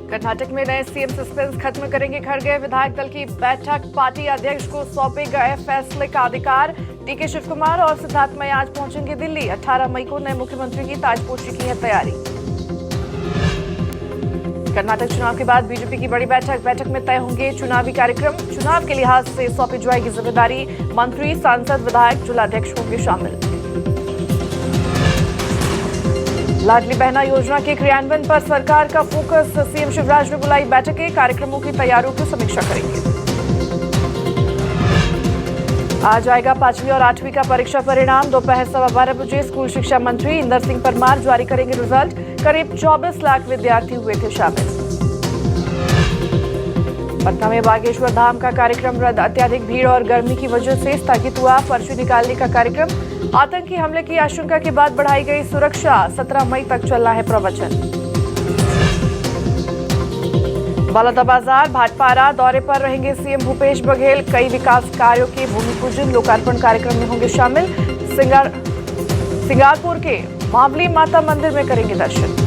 कर्नाटक में नए CM suspense खत्म करेंगे खड़गे। विधायक दल की बैठक, पार्टी अध्यक्ष को सौंपे गए फैसले का अधिकार। डीके शिव कुमार और सिद्धार्थ मय आज पहुंचेंगे दिल्ली। 18 मई को नए मुख्यमंत्री की ताजपोशी की है तैयारी। कर्नाटक चुनाव के बाद बीजेपी की बड़ी बैठक में तय होंगे चुनावी कार्यक्रम। चुनाव के लिहाज से सौंपी जाएगी जिम्मेदारी। मंत्री, सांसद, विधायक, जिलाध्यक्ष होंगे शामिल। लाडली बहना योजना के क्रियान्वयन पर सरकार का फोकस। सीएम शिवराज ने बुलाई बैठकें, कार्यक्रमों की तैयारियों की समीक्षा करेंगे। आज आएगा 5वीं और 8वीं का परीक्षा परिणाम। दोपहर 12:15 बजे स्कूल शिक्षा मंत्री इंदर सिंह परमार जारी करेंगे रिजल्ट। करीब 24 लाख विद्यार्थी हुए थे शामिल। पटना में बागेश्वर धाम का कार्यक्रम रद्द। अत्यधिक भीड़ और गर्मी की वजह से स्थगित हुआ पर्ची निकालने का कार्यक्रम। आतंकी हमले की आशंका के बाद बढ़ाई गई सुरक्षा। 17 मई तक चलना है प्रवचन। बलौदाबाजार, भाटपारा दौरे पर रहेंगे सीएम भूपेश बघेल। कई विकास कार्यों के भूमि पूजन, लोकार्पण कार्यक्रम में होंगे शामिल। सिंगारपुर के मावली माता मंदिर में करेंगे दर्शन।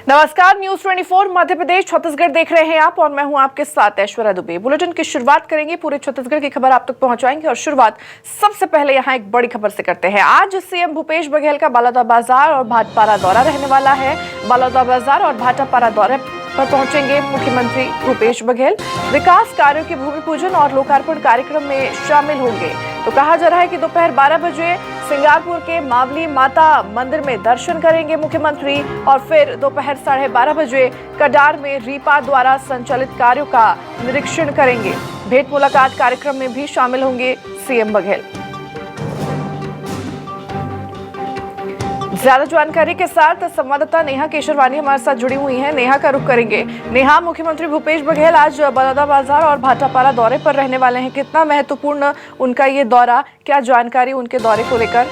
नमस्कार, न्यूज 24 मध्य प्रदेश छत्तीसगढ़ देख रहे हैं आप और मैं हूं आपके साथ ऐश्वर्या दुबे। बुलेटिन की शुरुआत करेंगे, पूरे छत्तीसगढ़ की खबर आप तक पहुंचाएंगे और शुरुआत सबसे पहले यहां एक बड़ी खबर से करते हैं। आज सीएम भूपेश बघेल का बलौदाबाजार और भाटपारा दौरा रहने वाला है। बलौदाबाजार और भाटापारा दौरे पर पहुंचेंगे मुख्यमंत्री भूपेश बघेल। विकास कार्यों के भूमि पूजन और लोकार्पण कार्यक्रम में शामिल होंगे। तो कहा जा रहा है कि दोपहर 12 बजे सिंगारपुर के मावली माता मंदिर में दर्शन करेंगे मुख्यमंत्री और फिर दोपहर 12:30 बजे कडार में रीपा द्वारा संचालित कार्यों का निरीक्षण करेंगे। भेंट मुलाकात कार्यक्रम में भी शामिल होंगे सीएम बघेल। ज्यादा जानकारी के साथ संवाददाता नेहा केशरवानी हमारे साथ जुड़ी हुई हैं। नेहा का रुख करेंगे। नेहा, मुख्यमंत्री भूपेश बघेल आज बलौदाबाजार और भाटापारा दौरे पर रहने वाले हैं। कितना महत्वपूर्ण उनका ये दौरा, क्या जानकारी उनके दौरे को लेकर?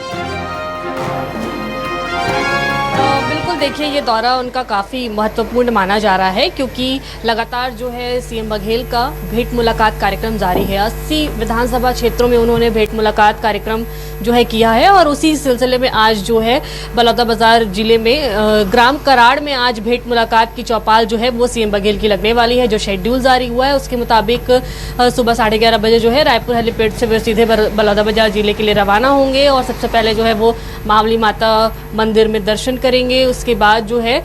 बिल्कुल, देखिए ये दौरा उनका काफ़ी महत्वपूर्ण माना जा रहा है क्योंकि लगातार जो है सीएम बघेल का भेंट मुलाकात कार्यक्रम जारी है। 80 विधानसभा क्षेत्रों में उन्होंने भेंट मुलाकात कार्यक्रम जो है किया है और उसी सिलसिले में आज जो है बलौदाबाजार जिले में ग्राम कराड़ में आज भेंट मुलाकात की चौपाल जो है वो सीएम बघेल की लगने वाली है। जो शेड्यूल जारी हुआ है उसके मुताबिक सुबह 11:30 बजे जो है रायपुर हेलीपैड से वे सीधे बलौदाबाजार जिले के लिए रवाना होंगे और सबसे पहले जो है वो मावली माता मंदिर में दर्शन करेंगे। उसके बाद जो है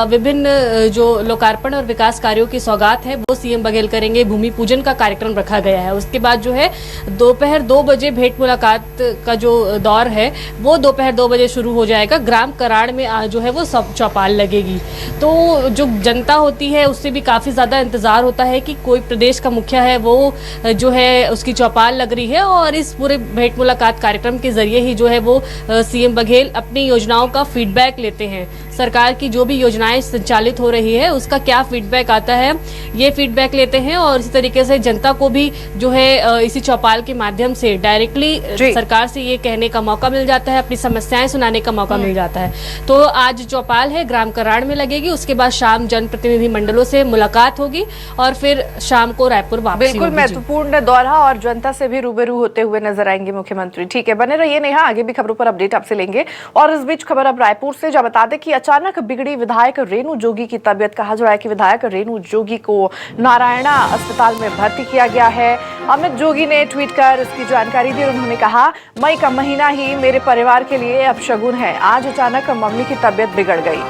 विभिन्न जो लोकार्पण और विकास कार्यों की सौगात है वो सीएम बघेल करेंगे। भूमि पूजन का कार्यक्रम रखा गया है। उसके बाद जो है दोपहर 2 बजे भेंट मुलाकात का जो दौर है वो दोपहर 2 बजे शुरू हो जाएगा। ग्राम कराड़ में जो है वो सब चौपाल लगेगी। तो जो जनता होती है उससे भी काफ़ी ज़्यादा इंतज़ार होता है कि कोई प्रदेश का मुखिया है वो जो है उसकी चौपाल लग रही है और इस पूरे भेंट मुलाकात कार्यक्रम के जरिए ही जो है वो सीएम बघेल अपनी योजनाओं का फीडबैक लेते हैं। सरकार की जो भी योजनाएं संचालित हो रही है उसका क्या फीडबैक आता है ये फीडबैक लेते हैं और इसी तरीके से जनता को भी जो है इसी चौपाल के माध्यम से डायरेक्टली सरकार से ये कहने का मौका मिल जाता है, अपनी समस्याएं सुनाने का मौका मिल जाता है। तो आज चौपाल है ग्राम कराड़ में लगेगी। उसके बाद शाम जनप्रतिनिधि मंडलों से मुलाकात होगी और फिर शाम को रायपुर वापसी होगी। बिल्कुल महत्वपूर्ण दौरा और जनता से भी रूबरू होते हुए नजर आएंगे मुख्यमंत्री। ठीक है, बने रहिए नेहा, आगे भी खबरों पर अपडेट आपसे लेंगे। और इस बीच खबर अब रायपुर से, जब बता दें कि अचानक बिगड़ी विधायक रेणु जोगी की तबीयत। कहा जा रहा है कि विधायक रेणु जोगी को नारायणा अस्पताल में भर्ती किया गया है। अमित जोगी ने ट्वीट कर इसकी जानकारी दी। उन्होंने कहा, मई का महीना ही मेरे परिवार के लिए अपशगुन है। आज अचानक मम्मी की तबीयत बिगड़ गई।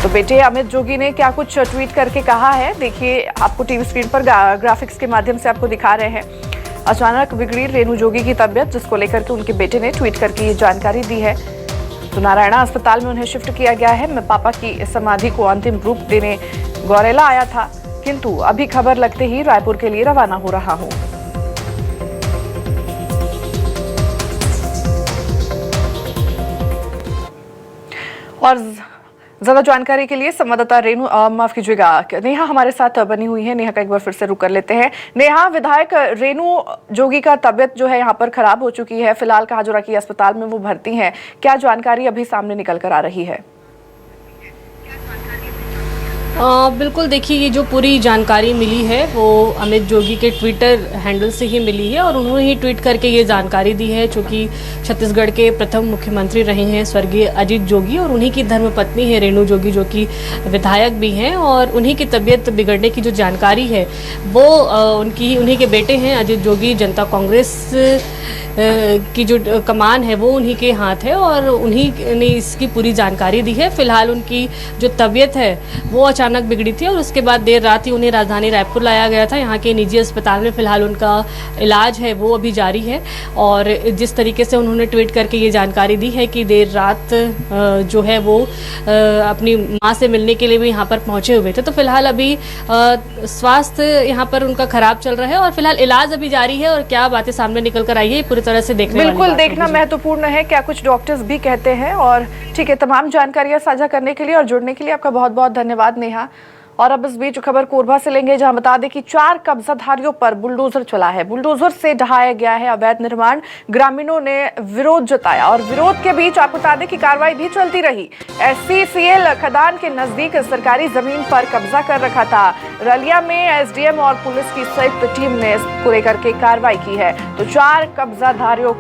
तो बेटे अमित जोगी ने क्या कुछ ट्वीट करके कहा है, देखिए आपको टीवी स्क्रीन पर ग्राफिक्स के माध्यम से आपको दिखा रहे हैं। अचानक बिगड़ी रेणु जोगी की तबीयत, जिसको लेकर के उनके बेटे ने ट्वीट करके ये जानकारी दी है। तो नारायणा अस्पताल में उन्हें शिफ्ट किया गया है। मैं पापा की समाधि को अंतिम रूप देने गौरेला आया था, किंतु अभी खबर लगते ही रायपुर के लिए रवाना हो रहा हूं। और ज्यादा जानकारी के लिए संवाददाता रेणु माफ कीजिएगा नेहा हमारे साथ बनी हुई है। नेहा का एक बार फिर से रुक कर लेते हैं। नेहा, विधायक रेणु जोगी का तबियत जो है यहाँ पर खराब हो चुकी है। फिलहाल कहा जा रहा है कि अस्पताल में वो भर्ती हैं। क्या जानकारी अभी सामने निकल कर आ रही है? बिल्कुल देखिए, ये जो पूरी जानकारी मिली है वो अमित जोगी के ट्विटर हैंडल से ही मिली है और उन्होंने ही ट्वीट करके ये जानकारी दी है, चूँकि छत्तीसगढ़ के प्रथम मुख्यमंत्री रहे हैं स्वर्गीय अजित जोगी और उन्हीं की धर्मपत्नी है रेणु जोगी, जो कि विधायक भी हैं, और उन्हीं की तबीयत बिगड़ने की जो जानकारी है वो उन्हीं के बेटे हैं अजित जोगी। जनता कांग्रेस की जो कमान है वो उन्हीं के हाथ है और उन्हीं ने इसकी पूरी जानकारी दी है। फिलहाल उनकी जो तबीयत है वो अचानक बिगड़ी थी और उसके बाद देर रात ही उन्हें राजधानी रायपुर लाया गया था। यहाँ के निजी अस्पताल में फिलहाल उनका इलाज है वो अभी जारी है और जिस तरीके से उन्होंने ट्वीट करके ये जानकारी दी है कि देर रात जो है वो अपनी माँ से मिलने के लिए भी यहाँ पर पहुँचे हुए थे। तो फिलहाल अभी स्वास्थ्य यहाँ पर उनका खराब चल रहा है और फिलहाल इलाज अभी जारी है और क्या बातें सामने निकल कर आई है पूरी तरह से देखने बिल्कुल देखना महत्वपूर्ण है क्या कुछ डॉक्टर्स भी कहते हैं। और ठीक है, तमाम जानकारियां साझा करने के लिए और जुड़ने के लिए आपका बहुत बहुत धन्यवाद नेहा। और अब इस बीच खबर कोरबा से लेंगे, जहां बता दें कि 4 कब्जाधारियों पर बुलडोजर चला है। बुलडोजर से ढहाया गया है अवैध निर्माण। ग्रामीणों ने विरोध जताया और विरोध के बीच आपको बता दें कि कार्रवाई भी चलती रही। SCCL खदान के नजदीक सरकारी जमीन पर कब्जा कर रखा था। रलिया में SDM और पुलिस की संयुक्त टीम ने इसको लेकर के कार्रवाई की है। तो 4 कब्जाधारियों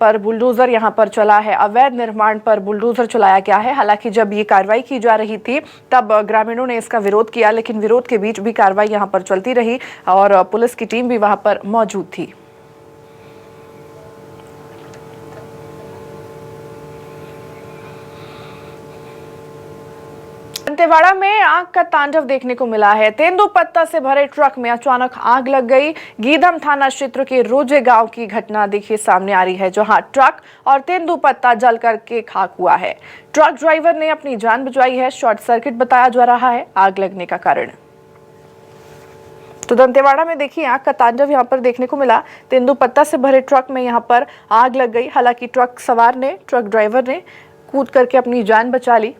पर बुलडोजर यहां पर चला है। अवैध निर्माण पर बुलडोजर चलाया गया है। हालांकि जब ये कार्रवाई की जा रही थी तब ग्रामीणों ने इसका विरोध किया, लेकिन विरोध के बीच भी कार्रवाई यहां पर चलती रही और पुलिस की टीम भी वहां पर मौजूद थी। दंतेवाड़ा में आग का तांडव देखने को मिला है। तेंदुपत्ता से भरे ट्रक में अचानक आग लग गई। गीदम थाना क्षेत्र के रोजे गांव की घटना देखिए सामने आ रही है, जहां ट्रक और तेंदुपत्ता जल करके खाक हुआ है। ट्रक ड्राइवर ने अपनी जान बचाई है। शॉर्ट सर्किट बताया जा रहा है आग लगने का कारण। तो दंतेवाड़ा में देखिए आग का तांडव यहां पर देखने को मिला। तेंदुपत्ता से भरे ट्रक में यहां पर आग लग गई। हालांकि ट्रक ड्राइवर ने कूद करके अपनी जान बचा ली।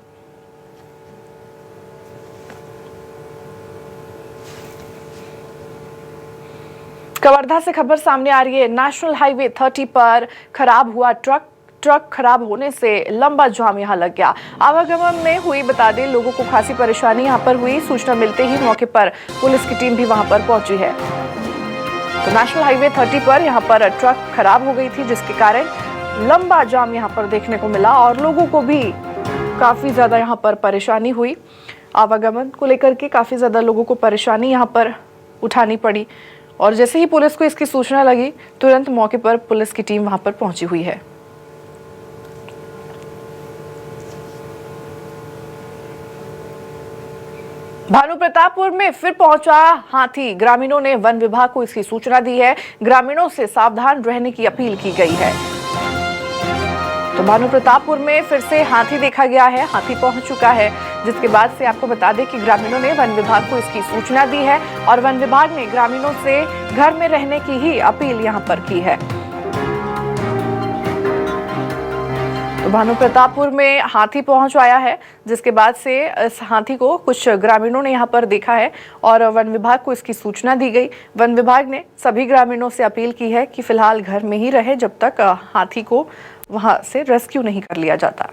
कवर्धा से खबर सामने आ रही है। नेशनल हाईवे 30 पर खराब हुआ ट्रक खराब होने से लंबा जाम यहां लग गया। आवागमन में हुई बता दें लोगों को खासी परेशानी यहां पर हुई। सूचना मिलते ही मौके पर पुलिस की टीम भी वहां पर पहुंची है। तो नेशनल हाईवे 30 पर यहां पर ट्रक खराब हो गई थी, जिसके कारण लंबा जाम यहां पर देखने को मिला और लोगों को भी काफी ज्यादा यहां पर परेशानी हुई। आवागमन को लेकर के काफी ज्यादा लोगों को परेशानी यहां पर उठानी पड़ी और जैसे ही पुलिस को इसकी सूचना लगी तुरंत मौके पर पुलिस की टीम वहां पर पहुंची हुई है। भानुप्रतापपुर में फिर पहुंचा हाथी। ग्रामीणों ने वन विभाग को इसकी सूचना दी है। ग्रामीणों से सावधान रहने की अपील की गई है। तो भानुप्रतापपुर में फिर से हाथी देखा गया है। हाथी पहुंच चुका है, जिसके बाद से आपको बता दें कि ग्रामीणों ने वन विभाग को इसकी सूचना दी है और वन विभाग ने ग्रामीणों से घर में रहने की ही अपील यहां पर की है। तो भानुप्रतापपुर में हाथी पहुंच आया है, जिसके बाद से इस हाथी को कुछ ग्रामीणों ने यहां पर देखा है और वन विभाग को इसकी सूचना दी गई। वन विभाग ने सभी ग्रामीणों से अपील की है कि फिलहाल घर में ही रहे जब तक हाथी को वहां से रेस्क्यू नहीं कर लिया जाता।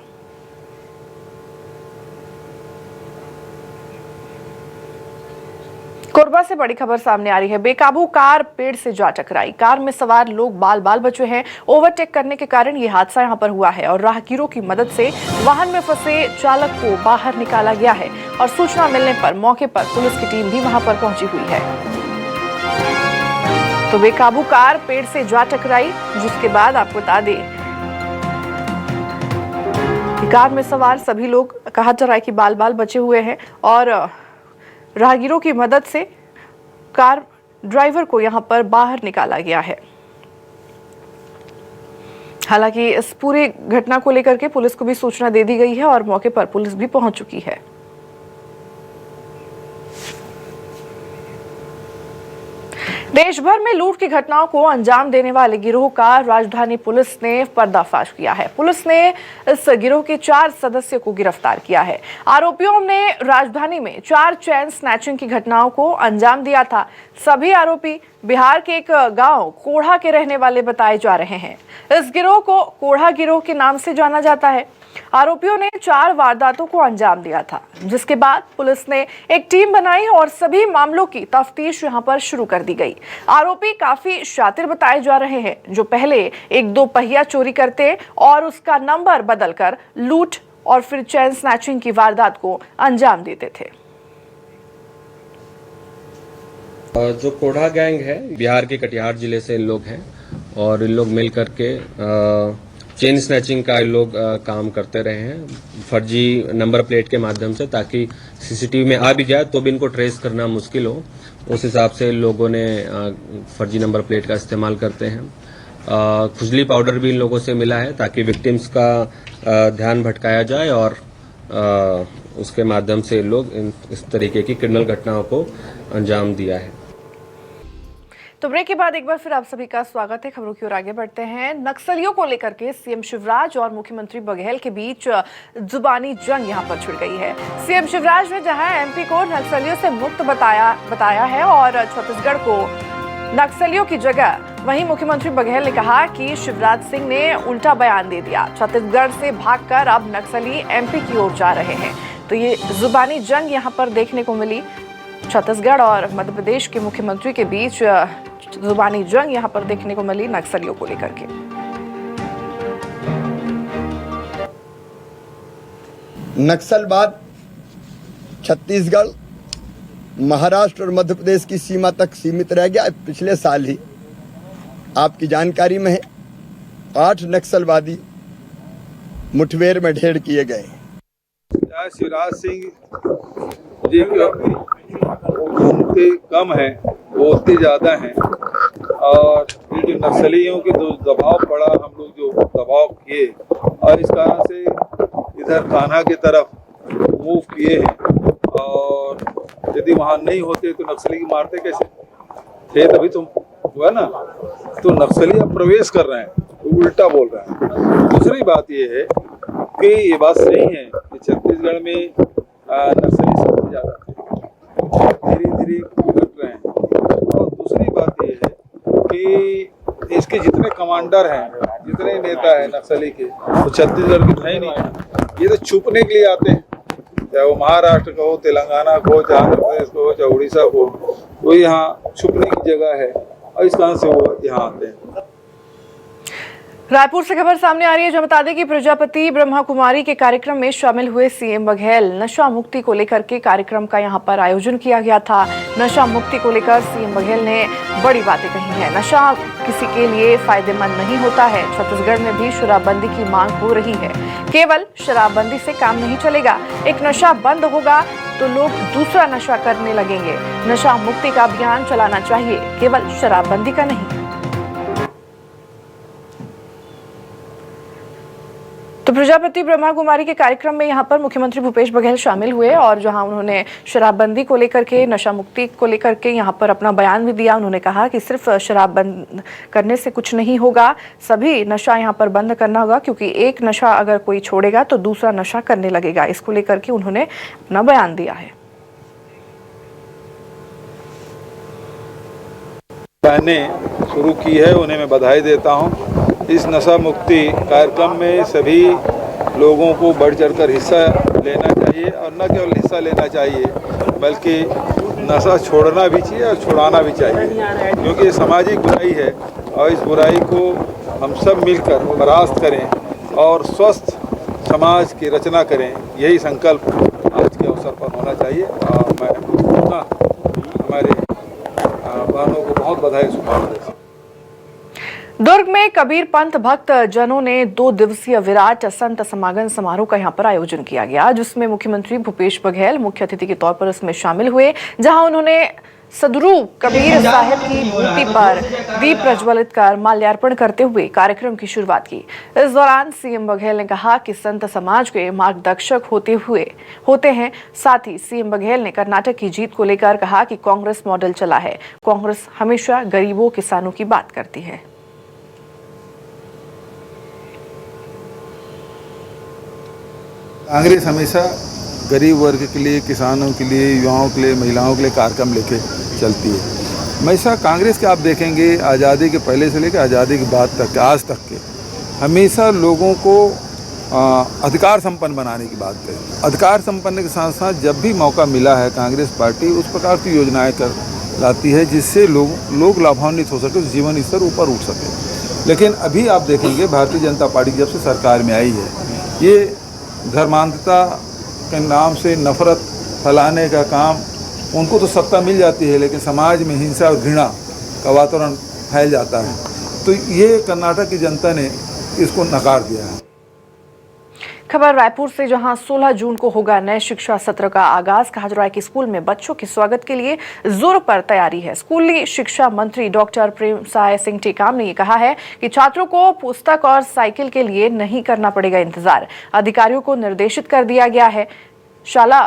कोरबा से बड़ी खबर सामने आ रही है। बेकाबू कार पेड़ से जा टकराई। कार में सवार लोग बाल बाल बचे हैं। ओवरटेक करने के कारण ये हादसा यहां पर हुआ है और राहगीरों की मदद से वाहन में फंसे चालक को बाहर निकाला गया है और सूचना मिलने पर मौके पर पुलिस की टीम भी वहां पर पहुंची हुई है। तो बेकाबू कार पेड़ से जा टकराई, जिसके बाद आपको बता दें कि कार में सवार सभी लोग कहा जा रहा है कि बाल बाल बचे हुए हैं और राहगीरों की मदद से कार ड्राइवर को यहां पर बाहर निकाला गया है। हालांकि इस पूरी घटना को लेकर के पुलिस को भी सूचना दे दी गई है और मौके पर पुलिस भी पहुंच चुकी है। देश भर में लूट की घटनाओं को अंजाम देने वाले गिरोह का राजधानी पुलिस ने पर्दाफाश किया है। पुलिस ने इस गिरोह के 4 सदस्यों को गिरफ्तार किया है। आरोपियों ने राजधानी में 4 चेन स्नैचिंग की घटनाओं को अंजाम दिया था। सभी आरोपी बिहार के एक गांव कोढ़ा के रहने वाले बताए जा रहे हैं। इस गिरोह को कोढ़ा गिरोह के नाम से जाना जाता है। आरोपियों ने 4 वारदातों को अंजाम दिया था, जिसके बाद पुलिस ने एक टीम बनाई और सभी मामलों की तफ्तीश यहां पर शुरू कर दी गई। आरोपी काफी शातिर बताए जा रहे हैं, जो पहले एक 2 पहिया चोरी करते और उसका नंबर बदलकर लूट और फिर चेन स्नैचिंग की वारदात को अंजाम देते थे। जो कोढ़ा गैंग है, बिहार के कटिहार जिले से लोग हैं और इन लोग मिल करके चेन स्नैचिंग का इन लोग काम करते रहे हैं, फर्जी नंबर प्लेट के माध्यम से, ताकि सीसीटीवी में आ भी जाए तो भी इनको ट्रेस करना मुश्किल हो। उस हिसाब से लोगों ने फर्जी नंबर प्लेट का इस्तेमाल करते हैं। खुजली पाउडर भी इन लोगों से मिला है ताकि विक्टिम्स का ध्यान भटकाया जाए और उसके माध्यम से लोग इस तरीके की क्रिमिनल घटनाओं को अंजाम दिया है। तो ब्रेक के बाद एक बार फिर आप सभी का स्वागत है। खबरों की ओर आगे बढ़ते हैं। नक्सलियों को लेकर के सीएम शिवराज और मुख्यमंत्री बघेल के बीच जुबानी जंग यहां पर छिड़ गई है। सीएम शिवराज ने जहां एमपी को नक्सलियों से मुक्त बताया है और छत्तीसगढ़ को नक्सलियों की जगह, वहीं मुख्यमंत्री बघेल ने कहा कि शिवराज सिंह ने उल्टा बयान दे दिया, छत्तीसगढ़ से भागकर अब नक्सली एमपी की ओर जा रहे हैं। तो ये जुबानी जंग यहां पर देखने को मिली। छत्तीसगढ़ और मध्य प्रदेश के मुख्यमंत्री के बीच जुबानी जंग यहां पर देखने को मिली नक्सलियों को लेकर के। नक्सलवाद छत्तीसगढ़, महाराष्ट्र और मध्य प्रदेश की सीमा तक सीमित रह गया। पिछले साल ही आपकी जानकारी में है 8 नक्सलवादी मुठभेड़ में ढेर किए गए। शिवराज सिंह जी की कम है, वो उतनी ज़्यादा हैं, और ये जो नक्सलियों के जो दबाव पड़ा, हम लोग जो दबाव किए और इस कारण से इधर कान्हा की तरफ मूव किए हैं। और यदि वहाँ नहीं होते तो नक्सली की मारते कैसे थे, तभी तो हुआ ना। तो नक्सली अब प्रवेश कर रहे हैं, तो उल्टा बोल रहे हैं। दूसरी बात ये है कि ये बात सही है कि छत्तीसगढ़ में नक्सली सबसे ज़्यादा धीरे धीरे घट रहे हैं। और दूसरी बात ये है कि इसके जितने कमांडर हैं, जितने नेता हैं नक्सली के, तो छत्तीसगढ़ के है नहीं। ये तो छुपने के लिए आते हैं, चाहे वो महाराष्ट्र का हो, तेलंगाना को, चाहे आंध्र प्रदेश को, चाहे उड़ीसा को, वो यहाँ छुपने की जगह है और इस कारण से वो यहाँ आते हैं। रायपुर से खबर सामने आ रही है, जो बता दें कि प्रजापति ब्रह्मा कुमारी के कार्यक्रम में शामिल हुए सीएम बघेल नशा मुक्ति को लेकर के कार्यक्रम का यहां पर आयोजन किया गया था। नशा मुक्ति को लेकर सीएम बघेल ने बड़ी बातें कही हैं। नशा किसी के लिए फायदेमंद नहीं होता है। छत्तीसगढ़ में भी शराबबंदी की मांग हो रही है। केवल शराबबंदी से काम नहीं चलेगा, एक नशा बंद होगा तो लोग दूसरा नशा करने लगेंगे। नशा मुक्ति का अभियान चलाना चाहिए, केवल शराबबंदी का नहीं। तो प्रजापति ब्रह्मा कुमारी के कार्यक्रम में यहां पर मुख्यमंत्री भूपेश बघेल शामिल हुए और जहां उन्होंने शराबबंदी को लेकर के, नशा मुक्ति को लेकर के यहां पर अपना बयान भी दिया। उन्होंने कहा कि सिर्फ शराब बंद करने से कुछ नहीं होगा, सभी नशा यहां पर बंद करना होगा, क्योंकि एक नशा अगर कोई छोड़ेगा तो दूसरा नशा करने लगेगा। इसको लेकर के उन्होंने अपना बयान दिया है। मैंने शुरू की है, उन्हें मैं बधाई देता हूं। इस नशा मुक्ति कार्यक्रम में सभी लोगों को बढ़ चढ़कर हिस्सा लेना चाहिए, और न केवल हिस्सा लेना चाहिए बल्कि नशा छोड़ना भी चाहिए और छुड़ाना भी चाहिए, क्योंकि ये सामाजिक बुराई है और इस बुराई को हम सब मिलकर परास्त करें और स्वस्थ समाज की रचना करें। यही संकल्प आज के अवसर पर होना चाहिए। और मैं हमारे बहनों को बहुत बधाई शुभकामनाएं देता हूं। दुर्ग में कबीर पंथ भक्त जनों ने 2 दिवसीय विराट संत समागम समारोह का यहां पर आयोजन किया गया, जिसमें मुख्यमंत्री भूपेश बघेल मुख्य अतिथि के तौर पर इसमें शामिल हुए, जहां उन्होंने सदगुरु कबीर साहिब की मूर्ति पर दीप प्रज्वलित कर माल्यार्पण करते हुए कार्यक्रम की शुरुआत की। इस दौरान सीएम बघेल ने कहा कि संत समाज के मार्गदर्शक होते हैं। साथ ही सीएम बघेल ने कर्नाटक की जीत को लेकर कहा कि कांग्रेस मॉडल चला है, कांग्रेस हमेशा गरीबों किसानों की बात करती है। कांग्रेस हमेशा गरीब वर्ग के लिए, किसानों के लिए, युवाओं के लिए, महिलाओं के लिए कार्यक्रम लेके चलती है। हमेशा कांग्रेस के आप देखेंगे आज़ादी के पहले से लेकर आज़ादी के बाद तक, आज तक के, हमेशा लोगों को अधिकार संपन्न बनाने की बात करें। अधिकार संपन्न के साथ साथ जब भी मौका मिला है कांग्रेस पार्टी उस प्रकार की योजनाएं कर लाती है जिससे लोग लाभान्वित हो सके, जीवन स्तर ऊपर उठ सके। लेकिन अभी आप देखेंगे भारतीय जनता पार्टी जब से सरकार में आई है, ये धर्मांधता के नाम से नफरत फैलाने का काम, उनको तो सत्ता मिल जाती है लेकिन समाज में हिंसा और घृणा का वातावरण फैल जाता है। तो ये कर्नाटक की जनता ने इसको नकार दिया है। खबर रायपुर से, जहां 16 जून को होगा नए शिक्षा सत्र का आगाज। कहा जा रहा है कि स्कूल में बच्चों के स्वागत के लिए जोरों पर तैयारी है। स्कूली शिक्षा मंत्री डॉक्टर प्रेमसाय सिंह टेकाम ने कहा है कि छात्रों को पुस्तक और साइकिल के लिए नहीं करना पड़ेगा इंतजार। अधिकारियों को निर्देशित कर दिया गया है। शाला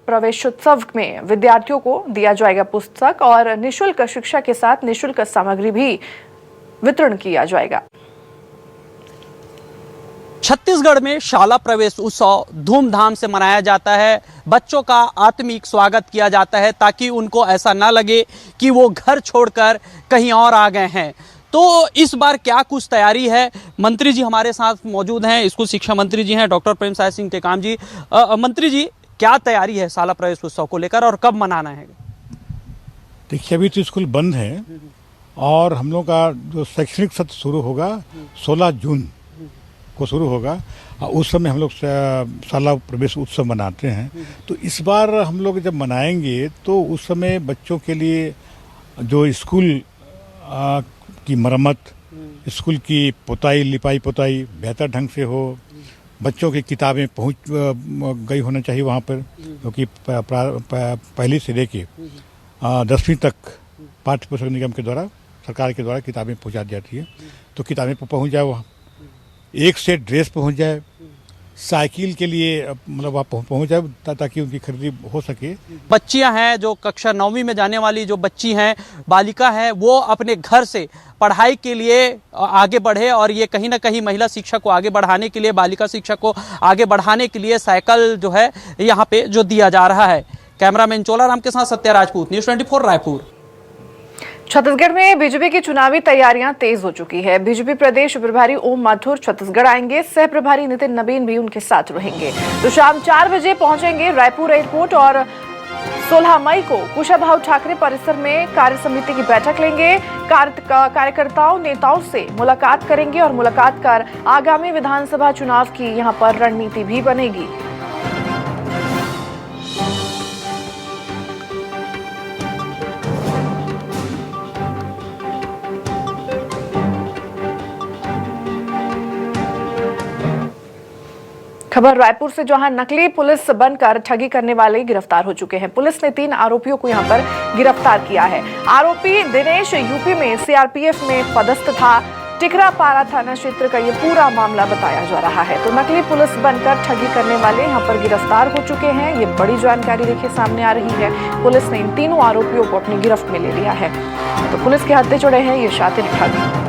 प्रवेशोत्सव में विद्यार्थियों को दिया जाएगा पुस्तक और निःशुल्क शिक्षा के साथ निःशुल्क सामग्री भी वितरण किया जाएगा। छत्तीसगढ़ में शाला प्रवेश उत्सव धूमधाम से मनाया जाता है। बच्चों का आत्मिक स्वागत किया जाता है ताकि उनको ऐसा ना लगे कि वो घर छोड़कर कहीं और आ गए हैं। तो इस बार क्या कुछ तैयारी है, मंत्री जी हमारे साथ मौजूद हैं, स्कूल शिक्षा मंत्री जी हैं डॉक्टर प्रेमसाय सिंह टेकाम जी। मंत्री जी, क्या तैयारी है शाला प्रवेश उत्सव को लेकर और कब मनाना है? देखिए, अभी तो स्कूल बंद है और हम लोग का जो शैक्षणिक सत्र शुरू होगा 16 जून को शुरू होगा। उस समय हम लोग शाला प्रवेश उत्सव मनाते हैं। तो इस बार हम लोग जब मनाएंगे तो उस समय बच्चों के लिए जो स्कूल की मरम्मत, स्कूल की पुताई, लिपाई पुताई बेहतर ढंग से हो, बच्चों की किताबें पहुंच गई होना चाहिए वहाँ पर, क्योंकि पहली से लेके 10वीं तक पाठ्य पुस्तक निगम के द्वारा, सरकार के द्वारा किताबें पहुँचा जाती है। तो किताबें पहुँच जाए वहाँ, एक सेट ड्रेस पहुँच जाए, साइकिल के लिए मतलब वहाँ पहुँच जाए ताकि उनकी खरीदी हो सके। बच्चियां हैं जो कक्षा 9वीं में जाने वाली जो बच्ची हैं, बालिका हैं, वो अपने घर से पढ़ाई के लिए आगे बढ़े और ये कहीं ना कहीं महिला शिक्षा को आगे बढ़ाने के लिए, बालिका शिक्षा को आगे बढ़ाने के लिए साइकिल जो है यहाँ पे जो दिया जा रहा है। कैमरामैन चोलाराम के साथ सत्या राजपूत, न्यूज़ 24 रायपुर। छत्तीसगढ़ में बीजेपी की चुनावी तैयारियां तेज हो चुकी है। बीजेपी प्रदेश प्रभारी ओम माथुर छत्तीसगढ़ आएंगे। सह प्रभारी नितिन नवीन भी उनके साथ रहेंगे। तो शाम 4 बजे पहुंचेंगे रायपुर एयरपोर्ट और 16 मई को कुशाभाऊ ठाकरे परिसर में कार्य समिति की बैठक लेंगे। कार्यकर्ताओं नेताओं से मुलाकात करेंगे और मुलाकात कर आगामी विधानसभा चुनाव की यहां पर रणनीति भी बनेगी। खबर रायपुर से, जहां नकली पुलिस बनकर ठगी करने वाले गिरफ्तार हो चुके हैं। पुलिस ने 3 आरोपियों को यहां पर गिरफ्तार किया है। आरोपी दिनेश यूपी में सीआरपीएफ में पदस्थ था। टिकरापारा थाना क्षेत्र का ये पूरा मामला बताया जा रहा है। तो नकली पुलिस बनकर ठगी करने वाले यहां पर गिरफ्तार हो चुके हैं। ये बड़ी जानकारी देखिए सामने आ रही है। पुलिस ने इन तीनों आरोपियों को अपनी गिरफ्त में ले लिया है। तो पुलिस के हत्थे चढ़े हैं ये शातिर ठग।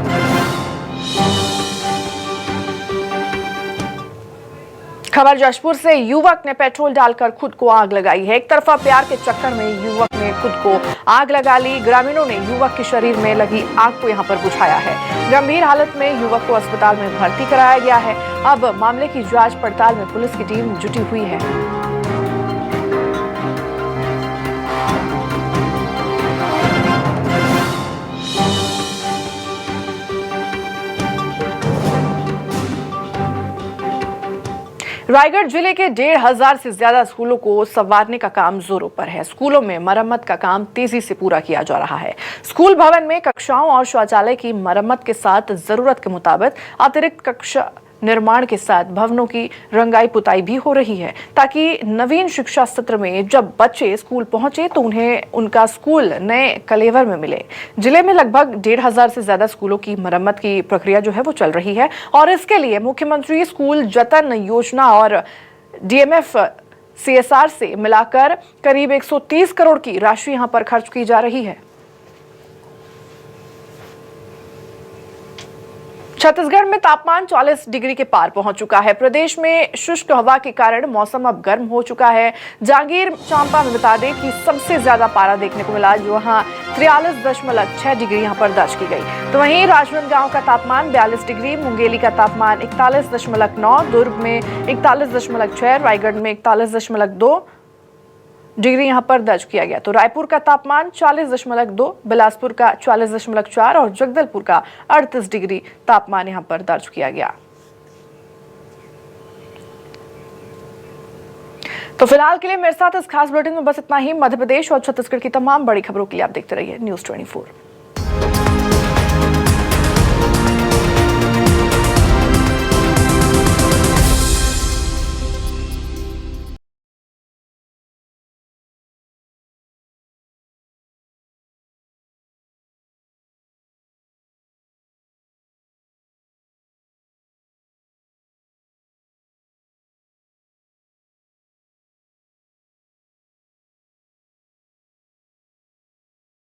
खबर जशपुर से, युवक ने पेट्रोल डालकर खुद को आग लगाई है। एक तरफा प्यार के चक्कर में युवक ने खुद को आग लगा ली। ग्रामीणों ने युवक के शरीर में लगी आग को यहां पर बुझाया है। गंभीर हालत में युवक को अस्पताल में भर्ती कराया गया है। अब मामले की जांच पड़ताल में पुलिस की टीम जुटी हुई है। रायगढ़ जिले के 1,500 से ज्यादा स्कूलों को संवारने का काम जोरों पर है। स्कूलों में मरम्मत का काम तेजी से पूरा किया जा रहा है। स्कूल भवन में कक्षाओं और शौचालय की मरम्मत के साथ जरूरत के मुताबिक अतिरिक्त कक्षा निर्माण के साथ भवनों की रंगाई पुताई भी हो रही है, ताकि नवीन शिक्षा सत्र में जब बच्चे स्कूल पहुंचे तो उन्हें उनका स्कूल नए कलेवर में मिले। जिले में लगभग 1,500 से ज्यादा स्कूलों की मरम्मत की प्रक्रिया जो है वो चल रही है और इसके लिए मुख्यमंत्री स्कूल जतन योजना और डीएमएफ सीएसआर से मिलाकर करीब 130 करोड़ की राशि यहां पर खर्च की जा रही है। छत्तीसगढ़ में तापमान 40 डिग्री के पार पहुंच चुका है। प्रदेश में शुष्क हवा के कारण मौसम अब गर्म हो चुका है। जांगीर चांपा में बता दें कि सबसे ज्यादा पारा देखने को मिला, जो वहां 43.6 डिग्री यहां पर दर्ज की गई। तो वहीं राजनांदगांव का तापमान 42 डिग्री, मुंगेली का तापमान 41.9, दुर्ग में 41.6, रायगढ़ में 41.2 डिग्री यहां पर दर्ज किया गया। तो रायपुर का तापमान 40.2, बिलासपुर का 44.4 और जगदलपुर का 38 डिग्री तापमान यहां पर दर्ज किया गया। तो फिलहाल के लिए मेरे साथ इस खास बुलेटिन में बस इतना ही। मध्य प्रदेश और छत्तीसगढ़ की तमाम बड़ी खबरों के लिए आप देखते रहिए News 24।